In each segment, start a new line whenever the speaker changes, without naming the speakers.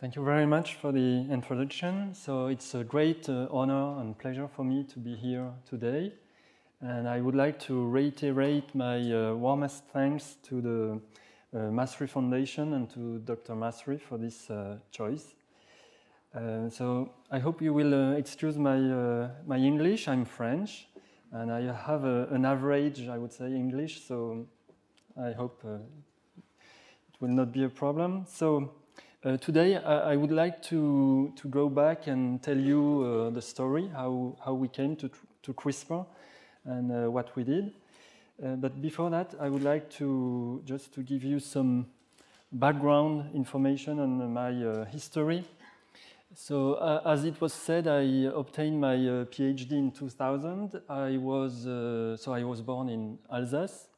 Thank you very much for the introduction. So it's a great honor and pleasure for me to be here today. And I would like to reiterate my warmest thanks to the Masri Foundation and to Dr. Masri for this choice. So I hope you will excuse my English. I'm French, and I have an average, I would say, English. So I hope it will not be a problem. So today I would like to go back and tell you the story, how we came to CRISPR and what we did. But before that, I would like to just to give you some background information on my history. So as it was said, I obtained my PhD in 2000. I was born in Alsace,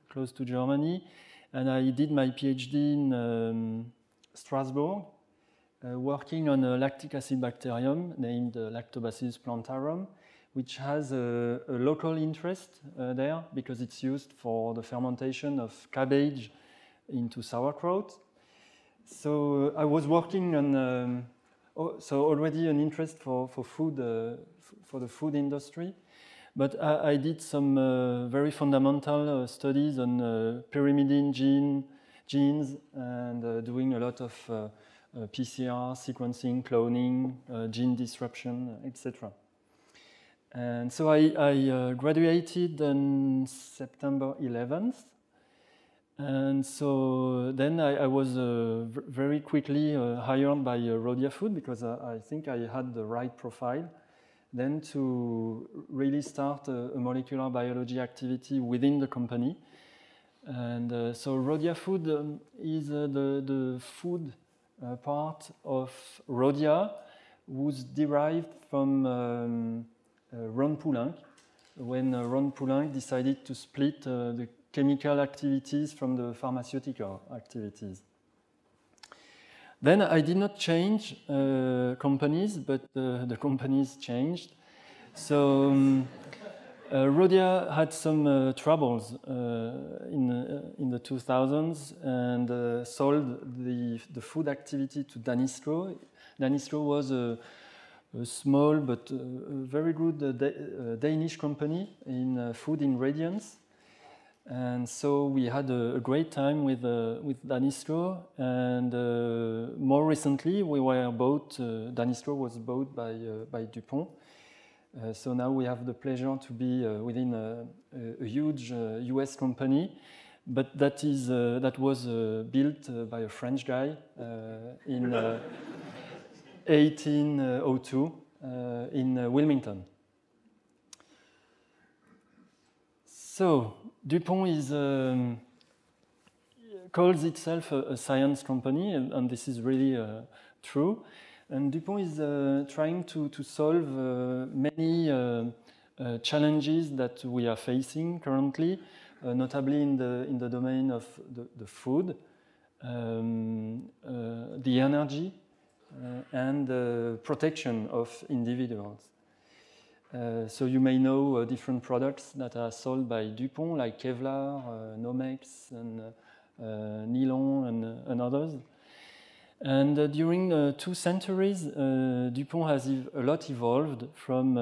close to Germany, and I did my PhD in Strasbourg, working on a lactic acid bacterium named Lactobacillus plantarum, which has a local interest there because it's used for the fermentation of cabbage into sauerkraut. So I was working on, so already an interest for food, for the food industry. But I did some very fundamental studies on pyrimidine genes and doing a lot of PCR, sequencing, cloning, gene disruption, etc. And so I graduated on September 11th. And so then I was very quickly hired by Rhodia Food because I think I had the right profile then to really start a molecular biology activity within the company. And so Rhodia Food is the food part of Rhodia, who's derived from Ron Poulenc, when Ron Poulenc decided to split the chemical activities from the pharmaceutical activities. Then I did not change companies, but the companies changed. So Rhodia had some troubles in the 2000s and sold the food activity to Danisco. Danisco was a small but very good Danish company in food ingredients. And so we had a great time with Danisco, and more recently we were bought. Danisco was bought by DuPont. So now we have the pleasure to be within a huge US company, but that was built by a French guy in 1802 in Wilmington. So DuPont calls itself a science company, and this is really true. And DuPont is trying to solve many challenges that we are facing currently, notably in the domain of the food, the energy, and the protection of individuals. So you may know different products that are sold by DuPont, like Kevlar, Nomex, and Nylon, and others. And during 2 centuries, DuPont has a lot evolved from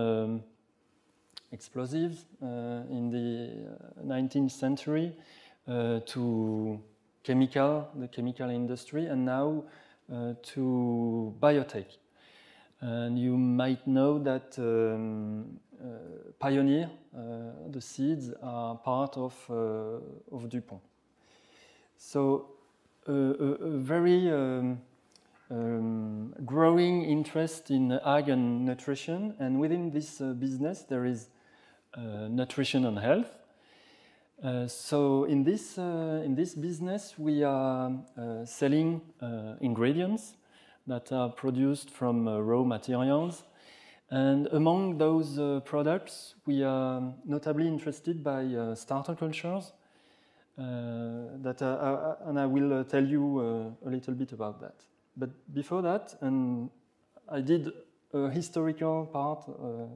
explosives in the 19th century to the chemical industry, and now to biotech. And you might know that Pioneer, the seeds, are part of DuPont. So a very growing interest in ag and nutrition, and within this business there is nutrition and health. So in this business we are selling ingredients that are produced from raw materials. And among those products, we are notably interested by starter cultures, and I will tell you a little bit about that. But before that, and I did a historical part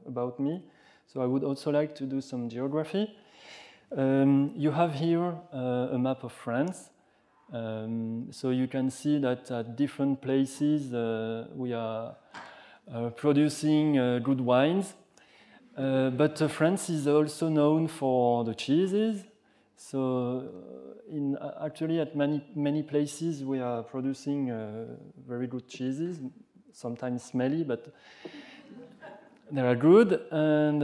about me, so I would also like to do some geography. You have here a map of France. So you can see that at different places we are producing good wines. But France is also known for the cheeses. So actually at many places we are producing very good cheeses, sometimes smelly, but they are good. And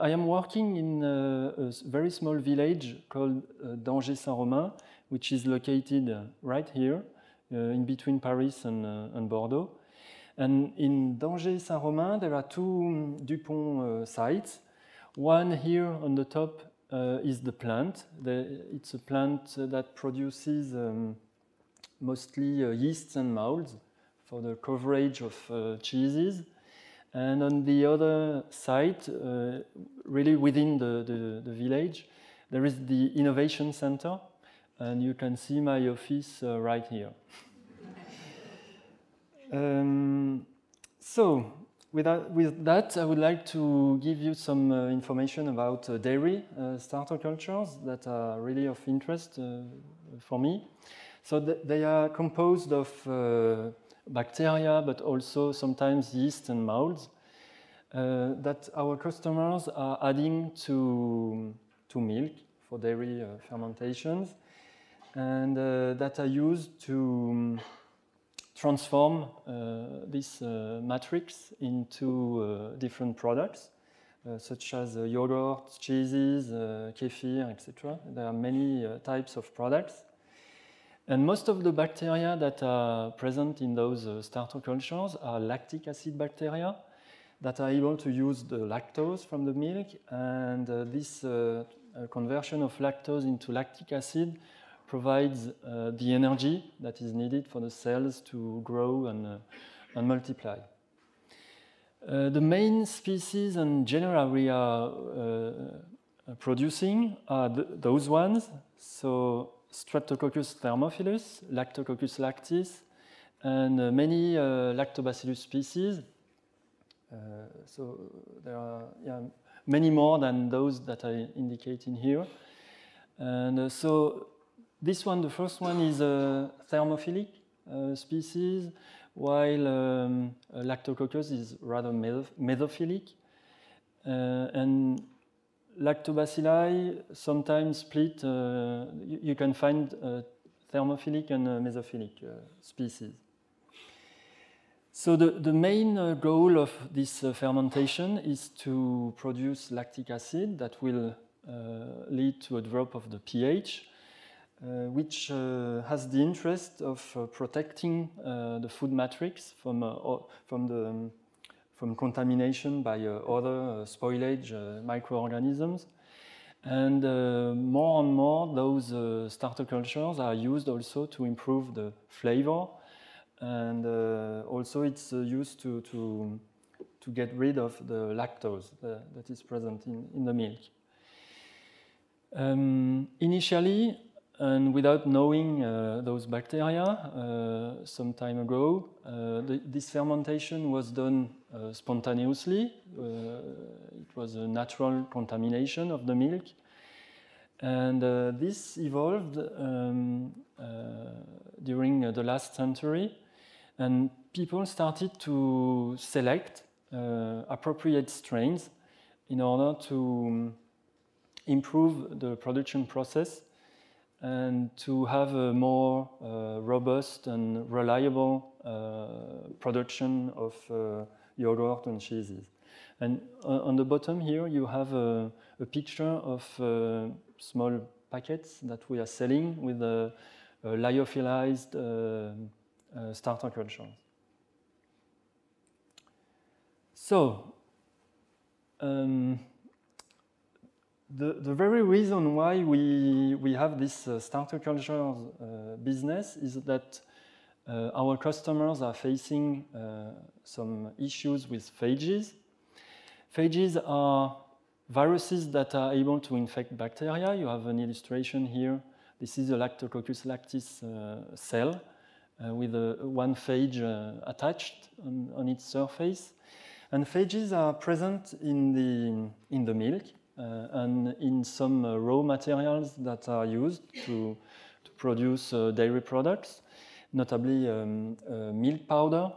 I am working in a very small village called Dangers-Saint-Romain, which is located right here in between Paris and Bordeaux. And in Dangers-Saint-Romain, there are two Dupont sites. One here on the top is the plant. It's a plant that produces mostly yeasts and molds for the coverage of cheeses. And on the other side, really within the village, there is the Innovation Center. And you can see my office right here. So with that, I would like to give you some information about dairy starter cultures that are really of interest for me. So they are composed of bacteria, but also sometimes yeast and molds that our customers are adding to milk for dairy fermentations, and that are used to transform this matrix into different products, such as yogurt, cheeses, kefir, etc. There are many types of products. And most of the bacteria that are present in those starter cultures are lactic acid bacteria that are able to use the lactose from the milk. And this conversion of lactose into lactic acid provides the energy that is needed for the cells to grow and multiply. The main species and genera we are producing are those ones. So Streptococcus thermophilus, Lactococcus lactis, and many Lactobacillus species. So there are many more than those that I indicate in here. And so this one, the first one, is a thermophilic species, while Lactococcus is rather mesophilic. And Lactobacilli sometimes split, you can find thermophilic and mesophilic species. So the main goal of this fermentation is to produce lactic acid that will lead to a drop of the pH, which has the interest of protecting the food matrix from contamination by other spoilage microorganisms. And more and more, those starter cultures are used also to improve the flavor. And also it's used to get rid of the lactose that is present in the milk. Initially, and without knowing those bacteria, some time ago, this fermentation was done spontaneously. It was a natural contamination of the milk. And this evolved during the last century. And people started to select appropriate strains in order to improve the production process and to have a more robust and reliable production of yogurt and cheeses. And on the bottom here, you have a picture of small packets that we are selling with lyophilized starter cultures. So, the very reason why we have this starter cultures business is that our customers are facing some issues with phages. Phages are viruses that are able to infect bacteria. You have an illustration here. This is a Lactococcus lactis cell with one phage attached on its surface. And phages are present in the milk. and in some raw materials that are used to produce dairy products, notably milk powder.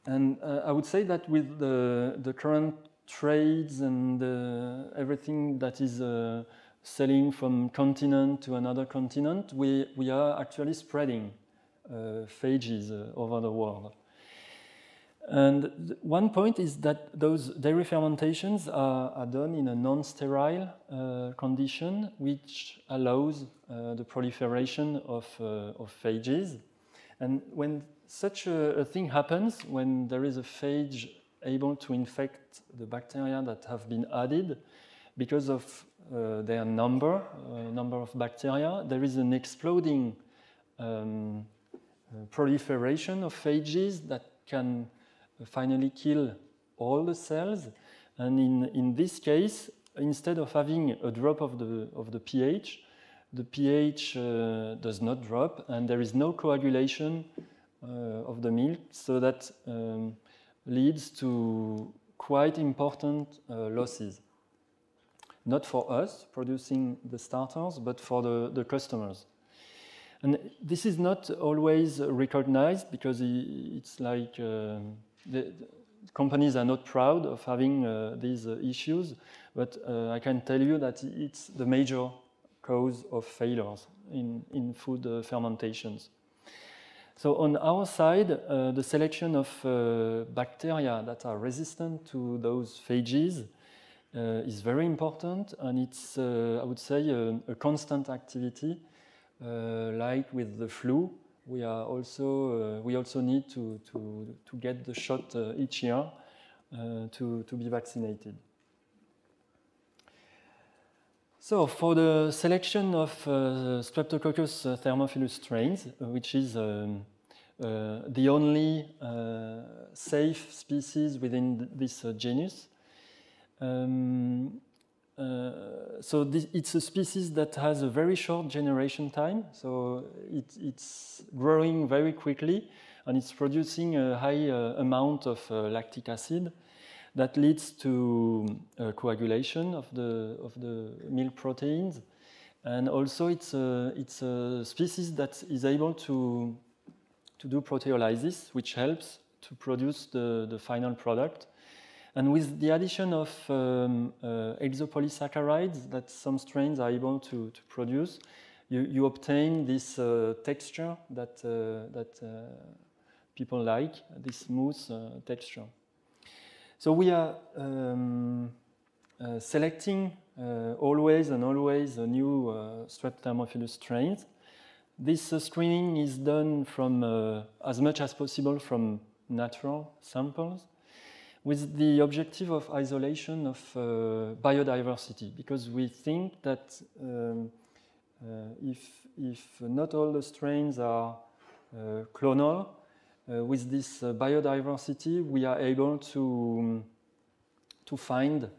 And I would say that with the current trades and everything that is selling from continent to another continent, we are actually spreading phages over the world. And one point is that those dairy fermentations are done in a non-sterile condition, which allows the proliferation of phages. And when such a thing happens, when there is a phage able to infect the bacteria that have been added, because of their number of bacteria, there is an exploding proliferation of phages that can finally kill all the cells. And in this case, instead of having a drop of the pH, the pH does not drop, and there is no coagulation of the milk, so that leads to quite important losses. Not for us producing the starters, but for the customers. And this is not always recognized, because it's like the companies are not proud of having these issues, but I can tell you that it's the major cause of failures in food fermentations. So on our side, the selection of bacteria that are resistant to those phages is very important, and it's, I would say, a constant activity. Like with the flu, we also need to get the shot each year to be vaccinated. So for the selection of Streptococcus thermophilus strains, which is the only safe species within this genus, so it's a species that has a very short generation time, so it's growing very quickly, and it's producing a high amount of lactic acid that leads to coagulation of the milk proteins. And also it's a species that is able to do proteolysis, which helps to produce the final product. And with the addition of exopolysaccharides that some strains are able to produce, you obtain this texture that people like, this smooth texture. So we are selecting always new Strep thermophilus strains. This screening is done from as much as possible from natural samples, with the objective of isolation of biodiversity, because we think that if not all the strains are clonal, with this biodiversity, we are able to find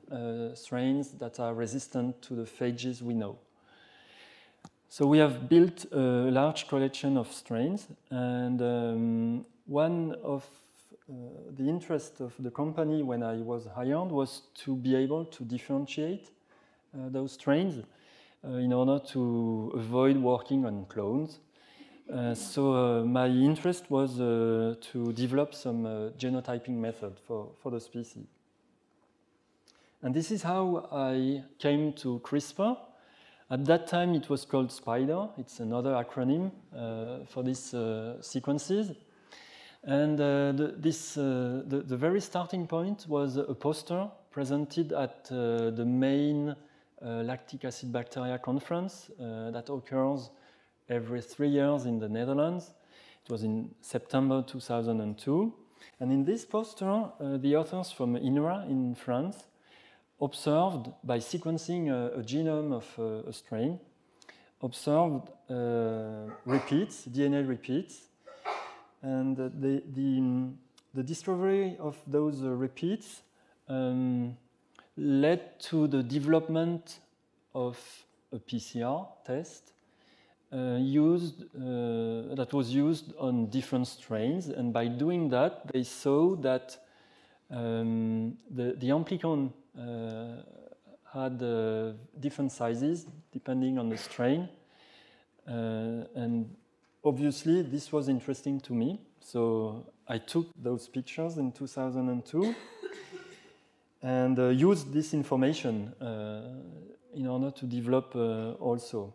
strains that are resistant to the phages we know. So we have built a large collection of strains, and one of the interest of the company when I was hired was to be able to differentiate those strains in order to avoid working on clones. So my interest was to develop some genotyping method for the species. And this is how I came to CRISPR. At that time it was called SPIDER. It's another acronym for these sequences. And the very starting point was a poster presented at the main lactic acid bacteria conference that occurs every 3 years in the Netherlands. It was in September 2002. And in this poster, the authors from INRA in France observed, by sequencing a genome of a strain, observed repeats, DNA repeats. And the discovery of those repeats led to the development of a PCR test that was used on different strains. And by doing that, they saw that the amplicon had different sizes depending on the strain. And obviously, this was interesting to me. So I took those pictures in 2002 and used this information in order to develop also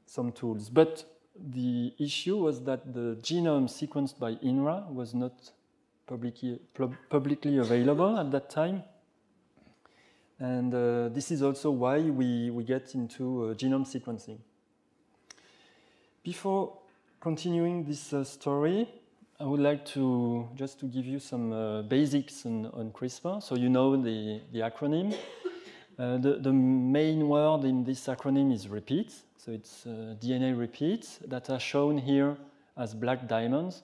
some tools. But the issue was that the genome sequenced by INRA was not publicly available at that time. And this is also why we get into genome sequencing. Before continuing this story, I would like to just to give you some basics on CRISPR. So you know the acronym. The main word in this acronym is repeats. So it's DNA repeats that are shown here as black diamonds.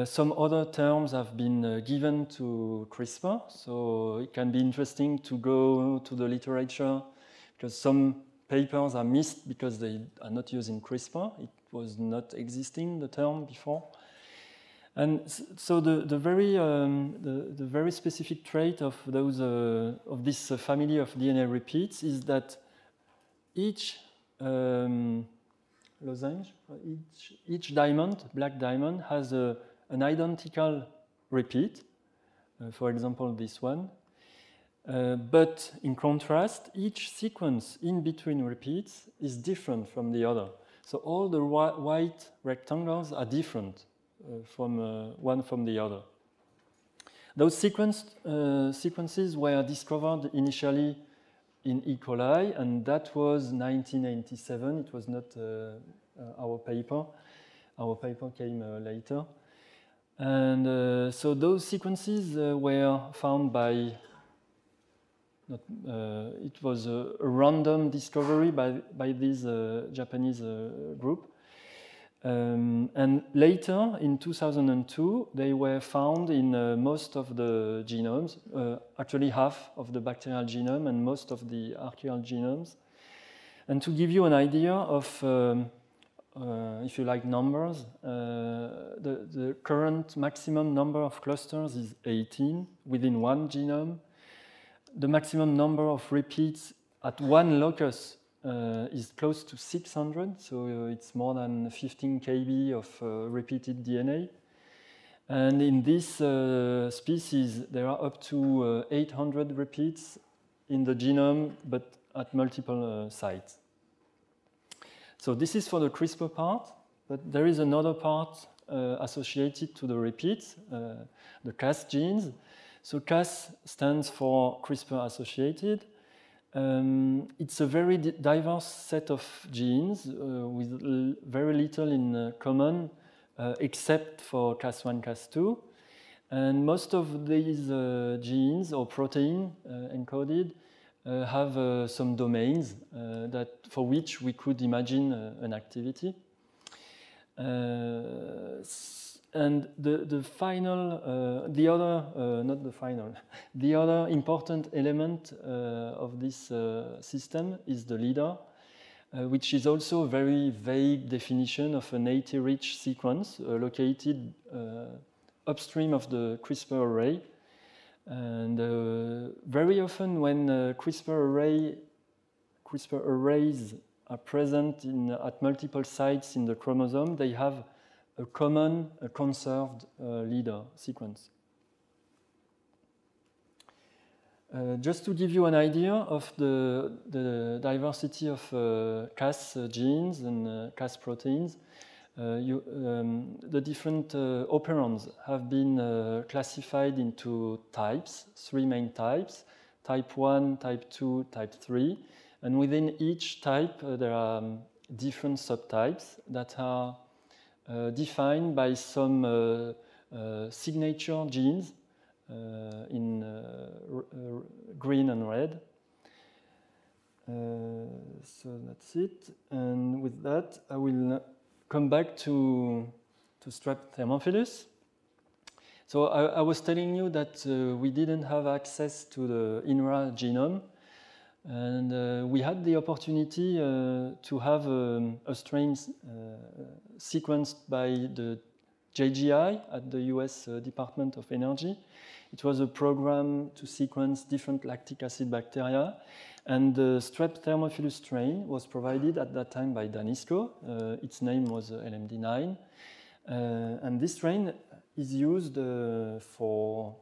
Some other terms have been given to CRISPR, so it can be interesting to go to the literature because some papers are missed because they are not using CRISPR. It was not existing, the term, before. And so the very specific trait of those of this family of DNA repeats is that each lozenge, each diamond, black diamond, has an identical repeat. For example, this one. But in contrast, each sequence in between repeats is different from the other. So all the white rectangles are different from one from the other. Those sequences were discovered initially in E. coli, and that was 1987. It was not our paper. Our paper came later. And so those sequences were found by, it was a random discovery by this Japanese group. And later, in 2002, they were found in most of the genomes, actually half of the bacterial genome and most of the archaeal genomes. And to give you an idea of, if you like, numbers, the current maximum number of clusters is 18 within one genome. The maximum number of repeats at one locus is close to 600, so it's more than 15 kb of repeated DNA. And in this species, there are up to 800 repeats in the genome, but at multiple sites. So this is for the CRISPR part, but there is another part associated to the repeats, the Cas genes. So Cas stands for CRISPR-associated. It's a very diverse set of genes with very little in common, except for Cas1, Cas2. And most of these genes or protein encoded have some domains that for which we could imagine an activity. And the final, the other important element of this system is the leader, which is also a very vague definition of an AT-rich sequence located upstream of the CRISPR array. And very often when CRISPR arrays are present at multiple sites in the chromosome, they have a common, conserved leader sequence. Just to give you an idea of the diversity of Cas genes and Cas proteins, the different operons have been classified into types, 3 main types, type 1, type 2, type 3. And within each type, there are different subtypes that are defined by some signature genes in green and red. So that's it. And with that, I will come back to Strep thermophilus. So I was telling you that we didn't have access to the INRA genome. And we had the opportunity to have a strain sequenced by the JGI at the US Department of Energy. It was a program to sequence different lactic acid bacteria. And the Strep thermophilus strain was provided at that time by Danisco. Its name was LMD9. And this strain is used for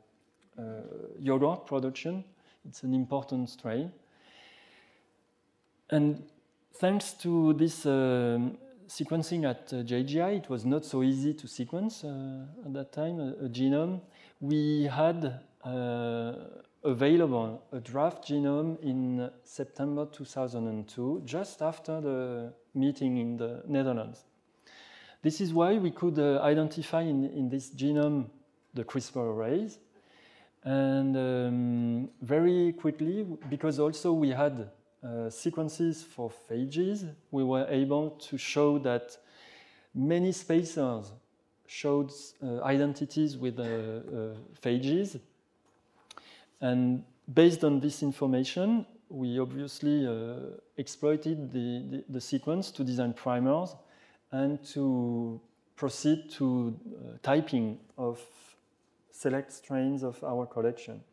yogurt production. It's an important strain. And thanks to this sequencing at JGI, it was not so easy to sequence at that time a genome. We had available a draft genome in September 2002, just after the meeting in the Netherlands. This is why we could identify in this genome the CRISPR arrays. And very quickly, because also we had sequences for phages, we were able to show that many spacers showed identities with phages. And based on this information, we obviously exploited the sequence to design primers and to proceed to typing of select strains of our collection.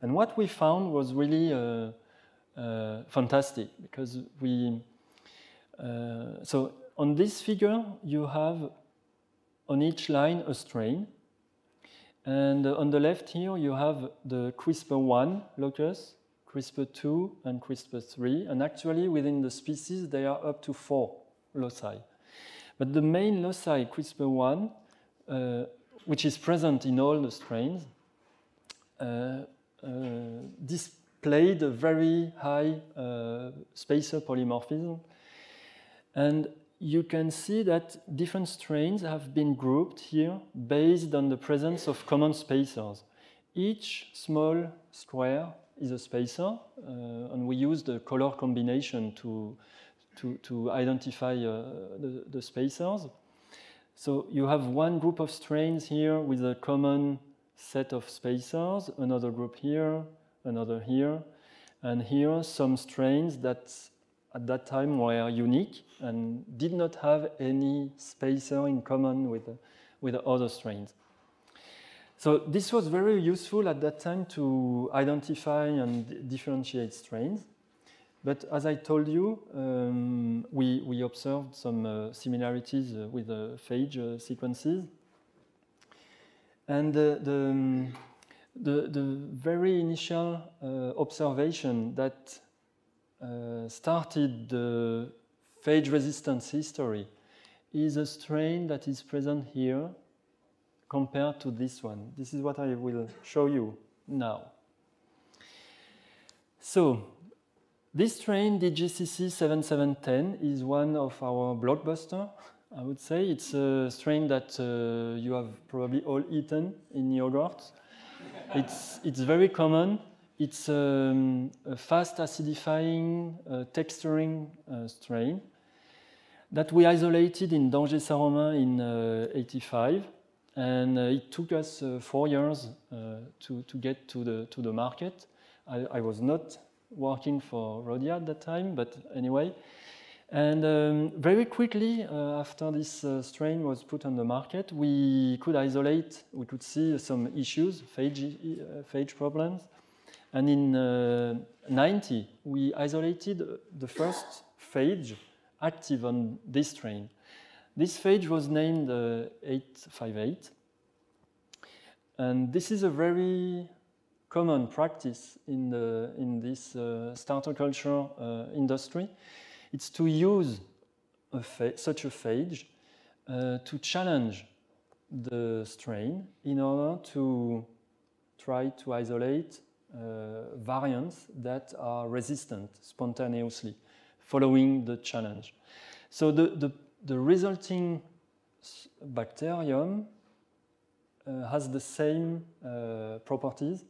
And what we found was really fantastic, because so on this figure, you have on each line a strain. And on the left here, you have the CRISPR1 locus, CRISPR2, and CRISPR3. And actually, within the species, there are up to 4 loci. But the main loci, CRISPR1, which is present in all the strains, displayed a very high spacer polymorphism. And you can see that different strains have been grouped here based on the presence of common spacers. Each small square is a spacer, and we use the color combination to identify the spacers. So you have one group of strains here with a common set of spacers, another group here, another here, and here some strains that at that time were unique and did not have any spacer in common with the other strains. So this was very useful at that time to identify and differentiate strains. But as I told you, we observed some similarities with the phage sequences. And the very initial observation that started the phage resistance history is a strain that is present here compared to this one. This is what I will show you now. So this strain, DGCC 7710, is one of our blockbuster, I would say. It's a strain that you have probably all eaten in yogurt. It's very common. It's a fast acidifying, texturing strain that we isolated in Danger Saint-Romain in '85, and it took us 4 years to get to the market. I was not working for Rhodia at that time, but anyway. And very quickly after this strain was put on the market, we could see some issues, phage problems. And in '90, we isolated the first phage active on this strain. This phage was named 858. And this is a very common practice in this starter culture industry. It's to use such a phage to challenge the strain in order to try to isolate variants that are resistant spontaneously following the challenge. So the resulting bacterium has the same properties,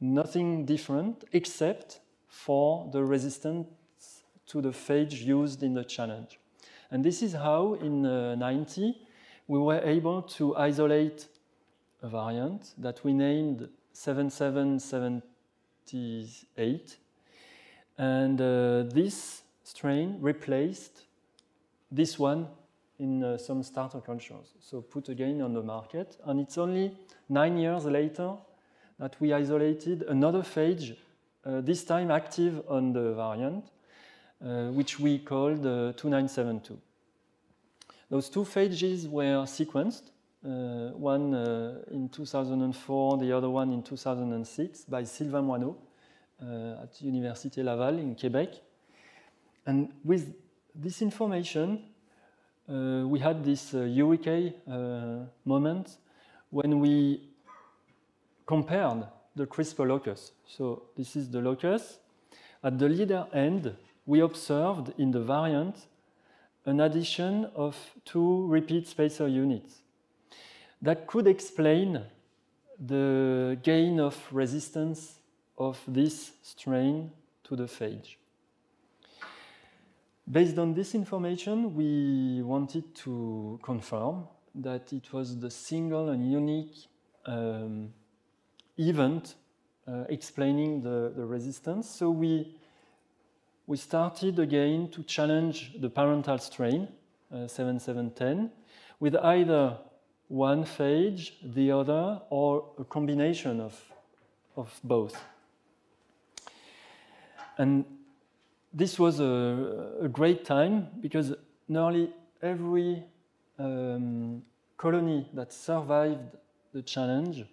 nothing different except for the resistance to the phage used in the challenge. And this is how in '90 we were able to isolate a variant that we named 7778, and this strain replaced this one in some starter cultures, so put again on the market. And it's only 9 years later that we isolated another phage, this time active on the variant, which we called 2972. Those two phages were sequenced, one in 2004, the other one in 2006, by Sylvain Moineau at Université Laval in Quebec. And with this information, we had this eureka moment when we compared the CRISPR locus. So this is the locus. At the leader end, we observed in the variant an addition of 2 repeat spacer units. That could explain the gain of resistance of this strain to the phage. Based on this information, we wanted to confirm that it was the single and unique event explaining the resistance. So we started again to challenge the parental strain, 7710, with either one phage, the other, or a combination of both. And this was a great time because nearly every colony that survived the challenge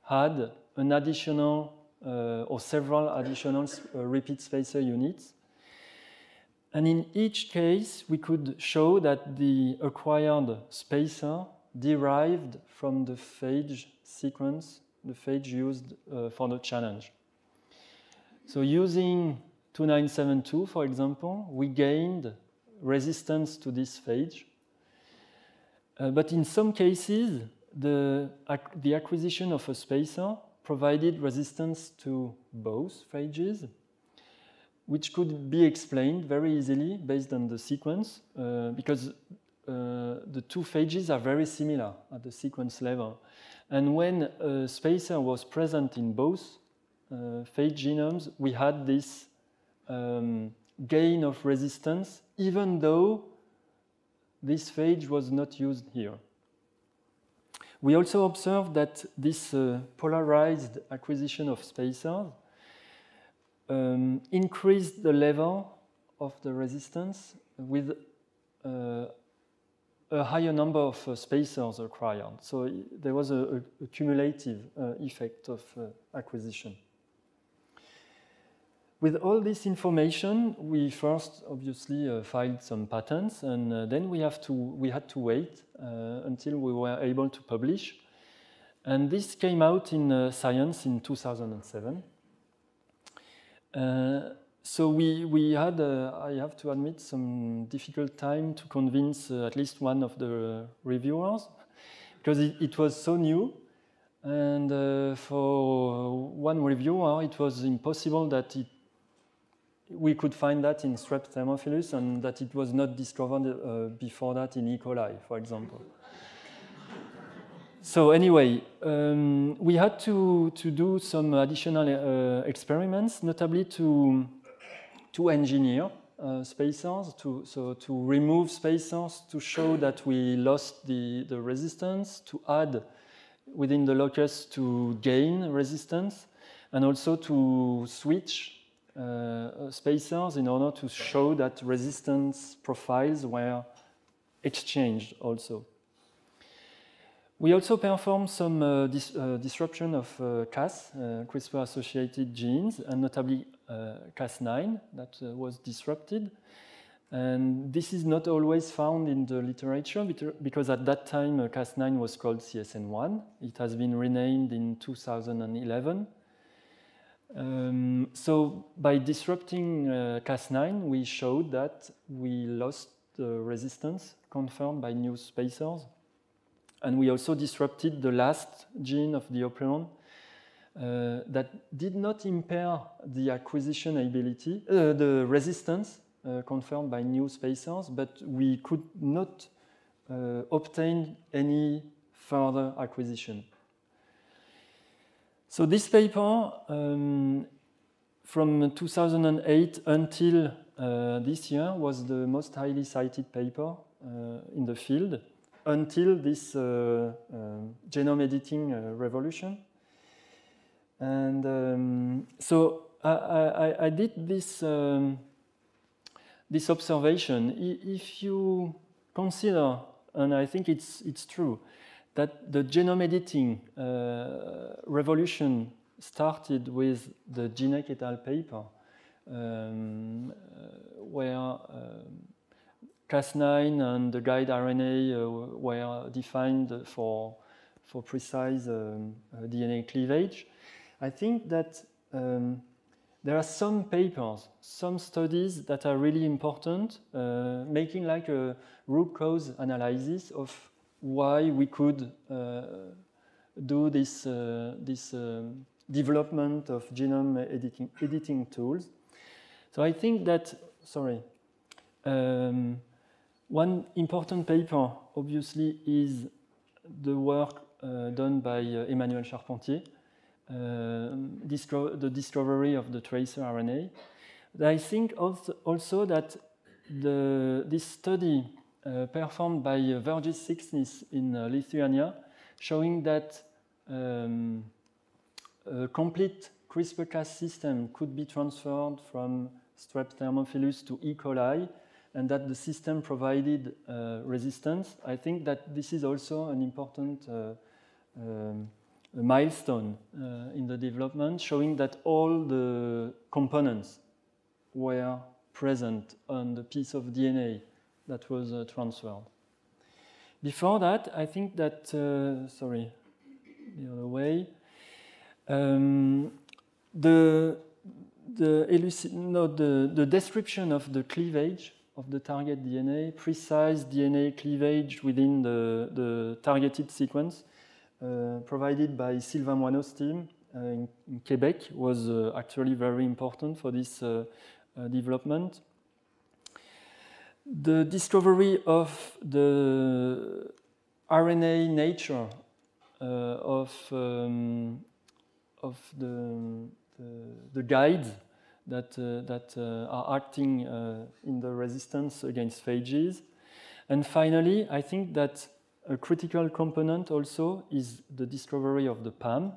had an additional or several additional repeat spacer units. And in each case, we could show that the acquired spacer derived from the phage sequence, the phage used for the challenge. So using 2972, for example, we gained resistance to this phage. But in some cases, the acquisition of a spacer provided resistance to both phages, which could be explained very easily based on the sequence, because the two phages are very similar at the sequence level. And when a spacer was present in both phage genomes, we had this gain of resistance, even though this phage was not used here. We also observed that this polarized acquisition of spacers increased the level of the resistance with a higher number of spacers acquired. So there was a cumulative effect of acquisition. With all this information, we first obviously filed some patents, and then we had to wait until we were able to publish. And this came out in Science in 2007. So we had, I have to admit, some difficult time to convince at least one of the reviewers, because it was so new. And for one reviewer, it was impossible that we could find that in Strep thermophilus and that it was not discovered before that in E. coli, for example. So anyway, we had to do some additional experiments, notably to engineer spacers, to remove spacers to show that we lost the resistance, to add within the locus to gain resistance, and also to switch spacers in order to show that resistance profiles were exchanged also. We also performed some disruption of Cas, CRISPR-associated genes, and notably Cas9 that was disrupted. And this is not always found in the literature because at that time Cas9 was called CSN1. It has been renamed in 2011. So by disrupting Cas9, we showed that we lost the resistance confirmed by new spacers. And we also disrupted the last gene of the operon that did not impair the acquisition ability, the resistance confirmed by new spacers, but we could not obtain any further acquisition. So this paper, from 2008 until this year, was the most highly cited paper in the field until this genome editing revolution. And so I did this, this observation. If you consider, and I think it's true, that the genome editing revolution started with the Jinek et al. Paper, where Cas9 and the guide RNA were defined for precise DNA cleavage. I think that there are some papers, some studies that are really important, making like a root cause analysis of why we could do this, development of genome editing tools. So I think that, one important paper, obviously, is the work done by Emmanuel Charpentier, the discovery of the tracer RNA. I think also that this study performed by Virgis Siksnis in Lithuania, showing that a complete CRISPR-Cas system could be transferred from Strep thermophilus to E. coli, and that the system provided resistance. I think that this is also an important milestone in the development, showing that all the components were present on the piece of DNA that was transferred. Before that, I think that, the other way, the description of the cleavage of the target DNA, precise DNA cleavage within the targeted sequence, provided by Sylvain Moineau's team in Quebec, was actually very important for this development. The discovery of the RNA nature of the guides that are acting in the resistance against phages. And finally, I think that a critical component also is the discovery of the PAM,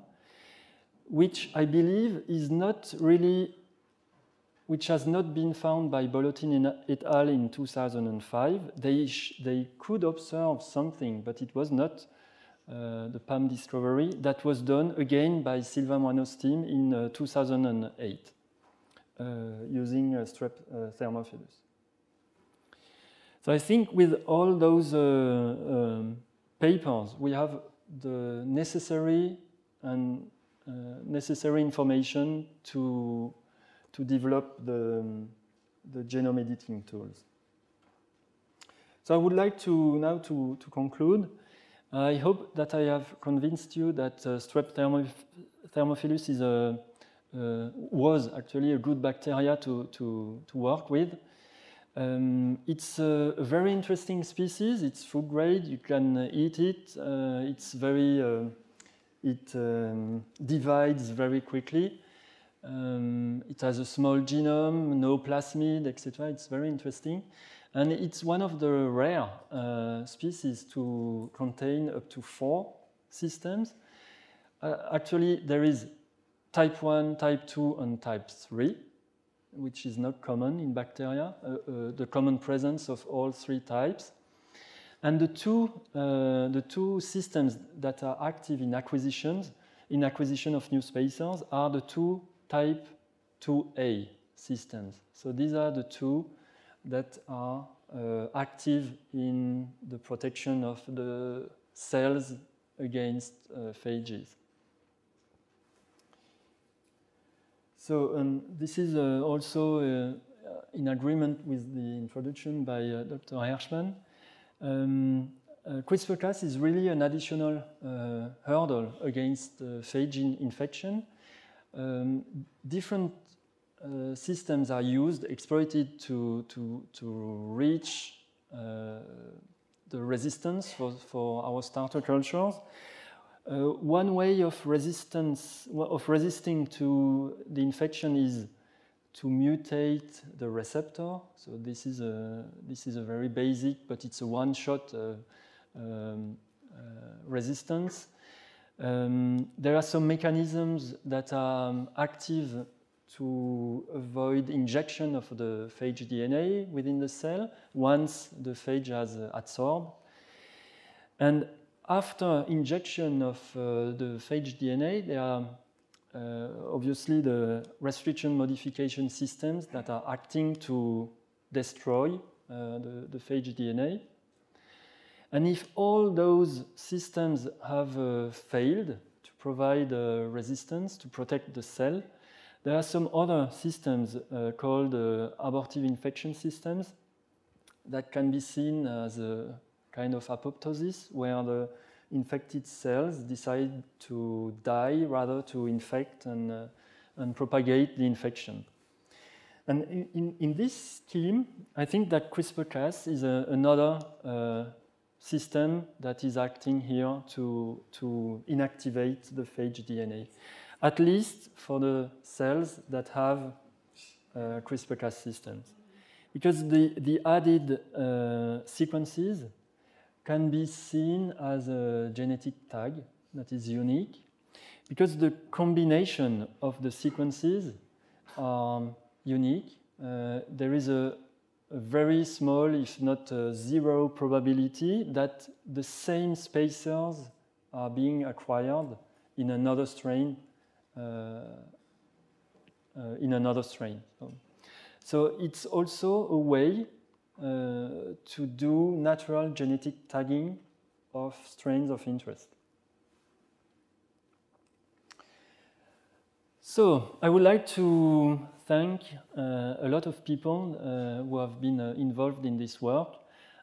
which I believe is not really, which has not been found by Bolotin et al. In 2005. They could observe something, but it was not the PAM discovery. That was done again by Sylvain Moineau's team in 2008, using Strep thermophilus. So I think with all those papers, we have the necessary information to develop the genome editing tools. So I would like to now to conclude. I hope that I have convinced you that Strep thermophilus is was actually a good bacteria to work with. It's a very interesting species. It's food grade. You can eat it. It's very. It divides very quickly. It has a small genome, no plasmid, etc. It's very interesting. And it's one of the rare species to contain up to 4 systems. Actually, there is type 1, type 2, and type 3, which is not common in bacteria, the common presence of all 3 types. And the two systems that are active in acquisition of new spacers are the 2 type 2A systems. So these are the 2 that are active in the protection of the cells against phages. So this is also in agreement with the introduction by Dr. Hershman. CRISPR-Cas is really an additional hurdle against phage infection. Different systems are used, exploited to reach the resistance for our starter cultures. One way of resisting to the infection is to mutate the receptor. So this is a very basic, but it's a one-shot resistance. There are some mechanisms that are active to avoid injection of the phage DNA within the cell once the phage has adsorbed. And after injection of the phage DNA, there are obviously the restriction modification systems that are acting to destroy the phage DNA. And if all those systems have failed to provide resistance to protect the cell, there are some other systems called abortive infection systems that can be seen as a kind of apoptosis, where the infected cells decide to die rather to infect and propagate the infection. And in this scheme, I think that CRISPR-Cas is another system that is acting here to inactivate the phage DNA, at least for the cells that have CRISPR-Cas systems. Because the added sequences can be seen as a genetic tag that is unique, because the combination of the sequences are unique. There is a very small, if not zero, probability that the same spacers are being acquired in another strain. So it's also a way to do natural genetic tagging of strains of interest. So I would like to thank a lot of people who have been involved in this work,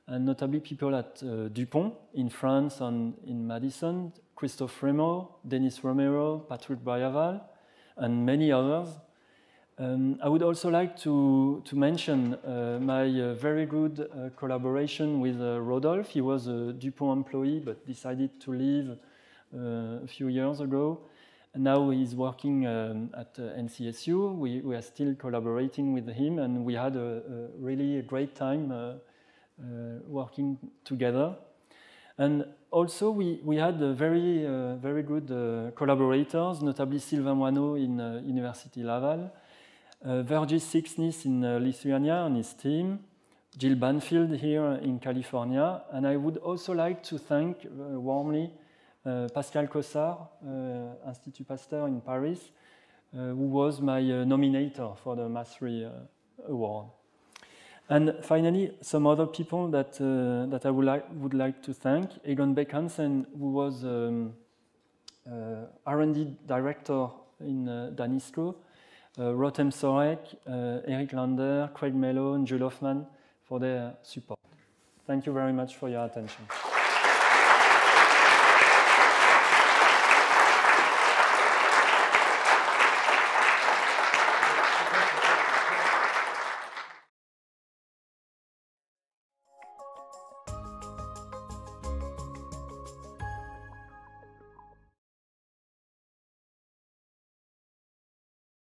and notably people at DuPont in France and in Madison, Christophe Rémaux, Denis Romero, Patrick Brayaval, and many others. I would also like to mention my very good collaboration with Rodolphe. He was a DuPont employee but decided to leave a few years ago. And now he's working at NCSU. We are still collaborating with him, and we had a really great time working together. And also we had very good collaborators, notably Sylvain Moineau in University Laval, Virgis Sixnis in Lithuania and his team, Jill Banfield here in California. And I would also like to thank warmly Pascal Cossard, Institut Pasteur in Paris, who was my nominator for the Mass3 award. And finally, some other people that I would like to thank: Egon Beck-Hansen, who was R&D director in Danisco, Rotem Sorek, Eric Lander, Craig Mello, and Jules Hoffman for their support. Thank you very much for your attention.